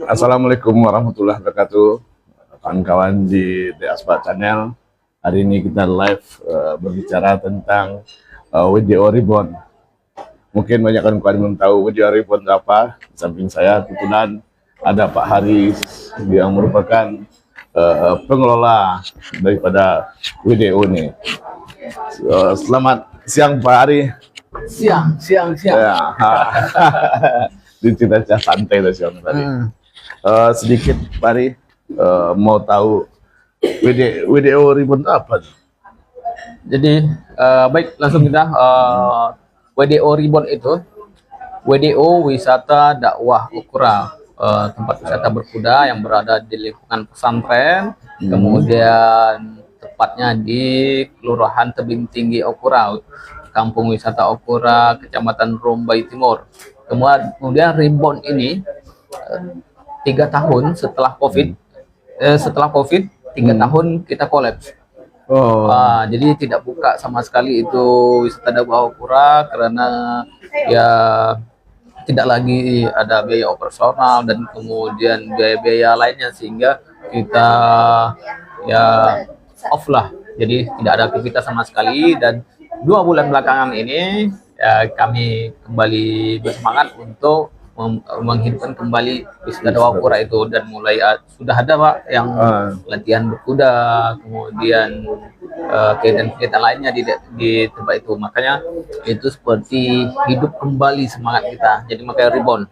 Assalamualaikum warahmatullahi wabarakatuh, kawan-kawan di The Aspa Channel. Hari ini kita live berbicara tentang WDO Reborn. Mungkin banyak kawan-kawan belum tahu WDO Reborn itu apa. Di samping saya kebetulan ada Pak Haris yang merupakan pengelola daripada WDO ini. Selamat siang Pak Hari. Siang. Ya, cerita santai lah siang tadi. Sedikit Pak Ari, mau tahu WDO Reborn itu apa? Jadi baik, langsung kita WDO Reborn itu WDO Wisata Dakwah Ukura, tempat wisata berkuda yang berada di lingkungan pesantren, kemudian tepatnya di Kelurahan Tebing Tinggi Ukura, Kampung Wisata Ukura, Kecamatan Rombai Timur. Kemudian Reborn ini 3 tahun setelah COVID, 3 tahun kita kolaps. Jadi tidak buka sama sekali itu wisata dakwah Ukura karena ya tidak lagi ada biaya operasional dan kemudian biaya-biaya lainnya, sehingga kita ya off lah. Jadi tidak ada aktivitas sama sekali, dan 2 bulan belakangan ini ya, kami kembali bersemangat untuk menghidupkan kembali wisata dakwah Ukura itu, dan mulai sudah ada Pak yang latihan berkuda, kemudian kegiatan-kegiatan lainnya di tempat itu. Makanya itu seperti hidup kembali semangat kita. Jadi makanya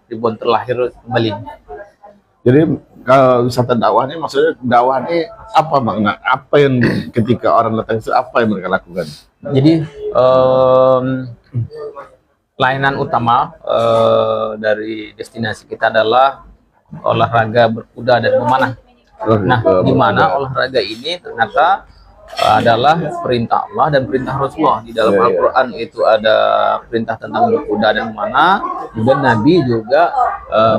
Reborn terlahir kembali. Jadi kalau wisata dakwah ini, maksudnya dakwah ini apa makna? Apa yang ketika orang datang itu apa yang mereka lakukan? Jadi layanan utama dari destinasi kita adalah olahraga berkuda dan memanah. Nah, di mana olahraga ini ternyata adalah perintah Allah dan perintah Rasulullah. Di dalam Al-Quran itu ada perintah tentang berkuda dan memanah, dan Nabi juga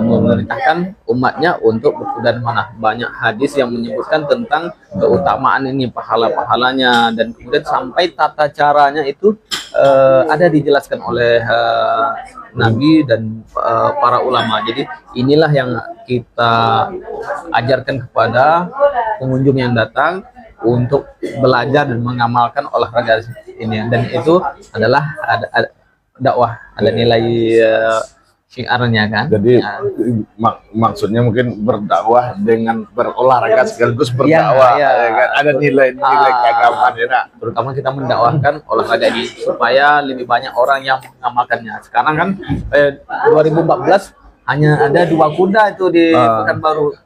memerintahkan umatnya untuk berkuda dan memanah. Banyak hadis yang menyebutkan tentang keutamaan ini, pahala-pahalanya, dan kemudian sampai tata caranya itu ada dijelaskan oleh Nabi dan para ulama. Jadi inilah yang kita ajarkan kepada pengunjung yang datang untuk belajar dan mengamalkan olahraga ini, dan itu adalah ada dakwah, ada nilai syiarnya kan. Jadi maksudnya mungkin berdakwah dengan berolahraga sekaligus berdakwah, ya kan? Ada nilai-nilai keagamaan ya. Terutama kita mendakwahkan olahraga ini supaya lebih banyak orang yang mengamalkannya. Sekarang kan 2014 hanya ada 2 kuda itu di Pekanbaru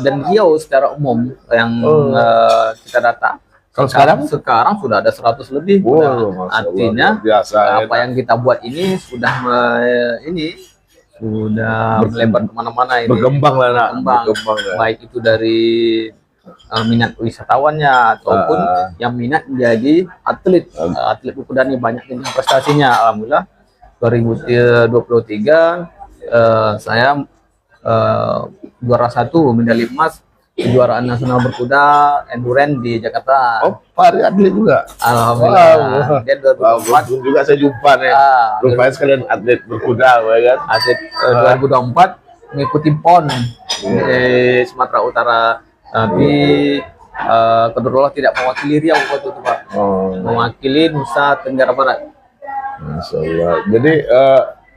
dan Riau secara umum yang kita data. Kalau sekarang sudah ada 100 lebih. Artinya biasa, apa yang kita buat ini sudah melebar kemana-mana, ini berkembang lah, berkembang. Baik itu dari minat wisatawannya ataupun yang minat menjadi atlet berkuda ini. Banyak ini prestasinya. Alhamdulillah 2023 saya juara 1 medali emas kejuaraan nasional berkuda endurance di Jakarta. Oh, Pak Ari atlet juga. Alhamdulillah. Dia 2024 juga saya jumpa nih. Rupanya sekalian atlet berkuda, ya kan? Atlet 2024 mengikuti PON di Sumatera Utara. Tapi kebetulan tidak mewakili Riau waktu itu Pak. Mewakili Nusa Tenggara Barat. Masya Allah. Jadi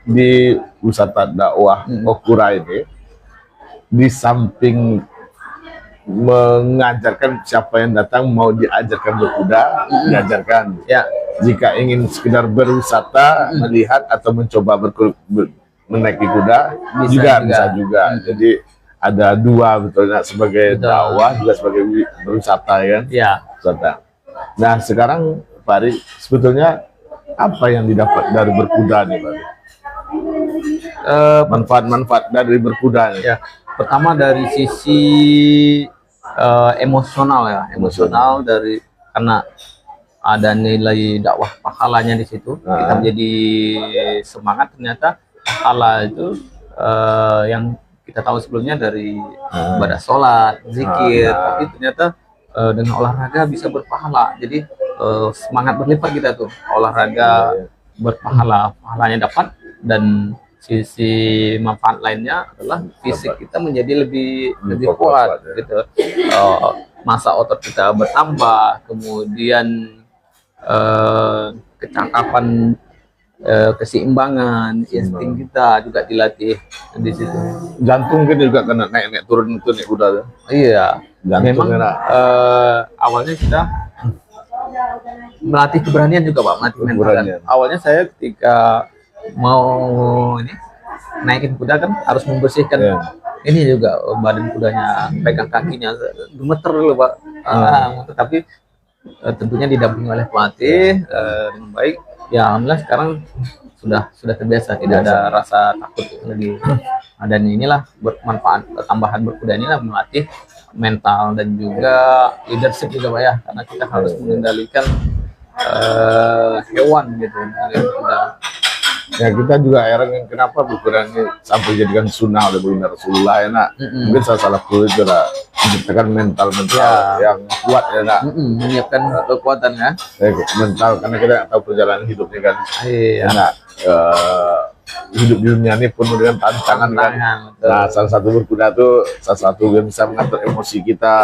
di wisata dakwah Ukura ini, di samping mengajarkan siapa yang datang mau diajarkan berkuda, diajarkan. Ya. Jika ingin sekedar berwisata, melihat atau mencoba menaiki kuda, bisa juga. Jadi ada 2 betulnya, sebagai dakwah juga sebagai berwisata, kan? Ya. Wisata. Nah sekarang Pak Ari, sebetulnya apa yang didapat dari berkuda nih Pak Ari? Manfaat-manfaat dari berkuda nih. Ya. Pertama dari sisi emosional ya, emosional dari karena ada nilai dakwah pahalanya di situ. Kita menjadi semangat. Ternyata pahala itu yang kita tahu sebelumnya dari ibadah sholat, zikir, tapi ternyata dengan olahraga bisa berpahala. Jadi semangat berlipat kita tuh, olahraga berpahala, pahalanya dapat, dan sisi manfaat lainnya adalah fisik kita menjadi lebih kuat, kuat gitu. Massa otot kita bertambah, kemudian kecakapan, keseimbangan, insting kita juga dilatih di situ. Jantung kan juga kena naik turun itu nih kuda tuh. Iya, Jantung memang enak. awalnya kita melatih keberanian juga Pak, melatih mental. Keberanian. Awalnya saya ketika mau ini naikin kuda kan harus membersihkan Iya. ini juga badan kudanya, pegang kakinya, gemeter dulu Pak. Tetapi tentunya didampingi oleh pelatih dengan baik. Ya alhamdulillah sekarang sudah terbiasa, tidak ada rasa takut lagi. Dan inilah bermanfaat, tambahan berkuda inilah melatih mental dan juga leadership juga Pak ya, karena kita harus mengendalikan hewan gitu. Ya kita juga heran kenapa berkurang ini sampai jadikan sunnah oleh Baginda Rasulullah ya nak. Mungkin salah satu itu lah menciptakan mental yang kuat ya nak. Menyiapkan kekuatan ya. Mental karena kita nggak tahu perjalanan hidupnya kan. Iya. Nah, hidup di dunia ini penuh dengan tantangan kan. Betul. Nah, salah satu berkuda tuh salah satu yang bisa mengatur emosi kita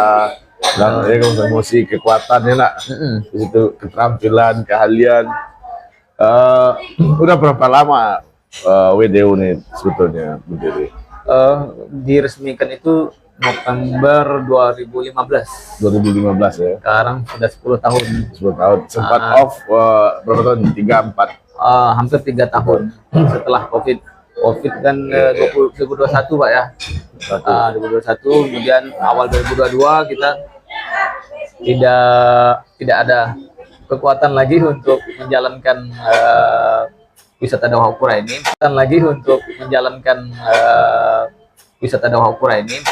dan emosi, kekuatan ya nak. Di situ keterampilan, keahlian. Udah berapa lama WDU nih sebetulnya berdiri? Diresmikan itu November 2015. 2015 ya. Sekarang sudah 10 tahun. 10 tahun. Sempat off berapa tahun? 3, 4. Hampir 3 tahun setelah COVID kan 2021 Pak ya. 2021, kemudian awal 2022 kita tidak ada kekuatan lagi untuk menjalankan wisata Dawah Pura ini.